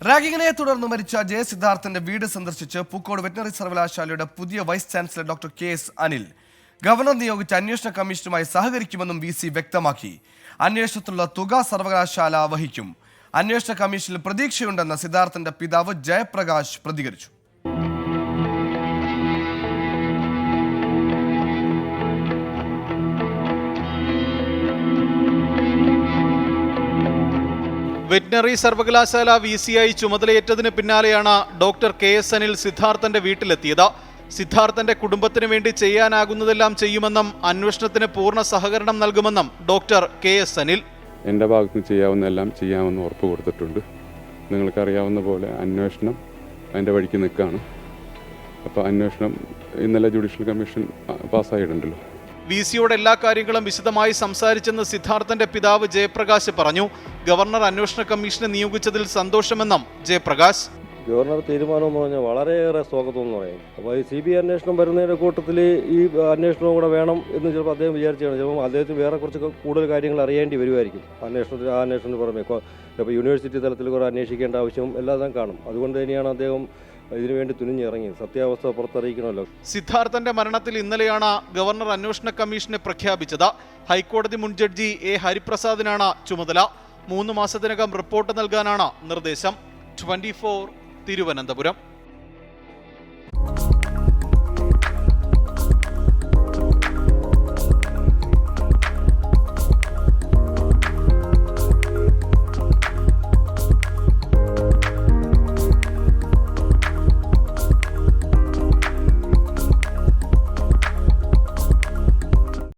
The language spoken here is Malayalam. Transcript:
റാഗിങ്ങിനെ തുടർന്ന് മരിച്ച ജെ സിദ്ധാർത്ഥന്റെ വീട് സന്ദർശിച്ച് പൂക്കോട് വെറ്ററിനറി സർവകലാശാലയുടെ പുതിയ vice chancellor doctor KS Anil governor നിയോഗിച്ച അന്വേഷണ കമ്മീഷനുമായി സഹകരിക്കുമെന്നും VC വ്യക്തമാക്കി. അന്വേഷണത്തിലുള്ള തുക സർവകലാശാല വഹിക്കും. അന്വേഷണ കമ്മീഷനിൽ പ്രതീക്ഷയുണ്ടെന്ന് സിദ്ധാർത്ഥന്റെ പിതാവ് ജയപ്രകാശ് പ്രതികരിച്ചു. വെറ്ററിനറി സർവകലാശാല VC-ആയി ചുമതലയേറ്റതിന് പിന്നാലെയാണ് ഡോക്ടർ KS അനിൽ സിദ്ധാർത്ഥന്റെ വീട്ടിലെത്തിയത്. സിദ്ധാർത്ഥന്റെ കുടുംബത്തിന് വേണ്ടി ചെയ്യാനാകുന്നതെല്ലാം ചെയ്യുമെന്നും അന്വേഷണത്തിന് പൂർണ്ണ സഹകരണം നൽകുമെന്നും ഡോക്ടർ KS അനിൽ. എൻ്റെ ഭാഗത്ത് ചെയ്യാവുന്ന എല്ലാം ചെയ്യാമെന്ന് ഉറപ്പ് കൊടുത്തിട്ടുണ്ട്. നിങ്ങൾക്കറിയാവുന്ന പോലെ അന്വേഷണം അതിൻ്റെ വഴിക്ക് നിൽക്കുകയാണ്. അപ്പോൾ അന്വേഷണം ഇന്നലെ ജുഡീഷ്യൽ കമ്മീഷൻ പാസ്സായിട്ടുണ്ടല്ലോ. VC-യോട് എല്ലാ കാര്യങ്ങളും വിശദമായി സംസാരിച്ചെന്ന് സിദ്ധാർത്ഥന്റെ പിതാവ് ജയപ്രകാശ് പറഞ്ഞു. ഗവർണർ അന്വേഷണ കമ്മീഷനെ നിയോഗിച്ചതിൽ സന്തോഷമെന്നും ജയപ്രകാശ്. ഗവർണർ തീരുമാനമെന്ന് പറഞ്ഞാൽ വളരെയേറെ സ്വാഗതം എന്ന് പറയും. അപ്പോൾ ഈ CBI അന്വേഷണം വരുന്നതിൻ്റെ കൂട്ടത്തിൽ ഈ അന്വേഷണവും കൂടെ വേണം എന്ന് ചിലപ്പോൾ അദ്ദേഹം വിചാരിച്ചാണ്. ചിലപ്പോൾ അദ്ദേഹത്തിന് വേറെ കുറച്ച് കൂടുതൽ കാര്യങ്ങൾ അറിയേണ്ടി വരുമായിരിക്കും. അന്വേഷണത്തിന് പുറമെ ഇപ്പോൾ യൂണിവേഴ്സിറ്റി തലത്തിൽ കുറേ അന്വേഷിക്കേണ്ട ആവശ്യവും എല്ലാം കാണും. അതുകൊണ്ട് തന്നെയാണ് അദ്ദേഹം ഇതിനുവേണ്ടി തുനിഞ്ഞിറങ്ങി. സത്യാവസ്ഥ പുറത്തറിയിക്കണമല്ലോ. സിദ്ധാർത്ഥന്റെ മരണത്തിൽ ഇന്നലെയാണ് ഗവർണർ അന്വേഷണ കമ്മീഷനെ പ്രഖ്യാപിച്ചത്. ഹൈക്കോടതി മുൻ ജഡ്ജി A ഹരിപ്രസാദിനാണ് ചുമതല. 3 മാസത്തിനകം റിപ്പോർട്ട് നൽകാനാണ് നിർദ്ദേശം. 24 തിരുവനന്തപുരം.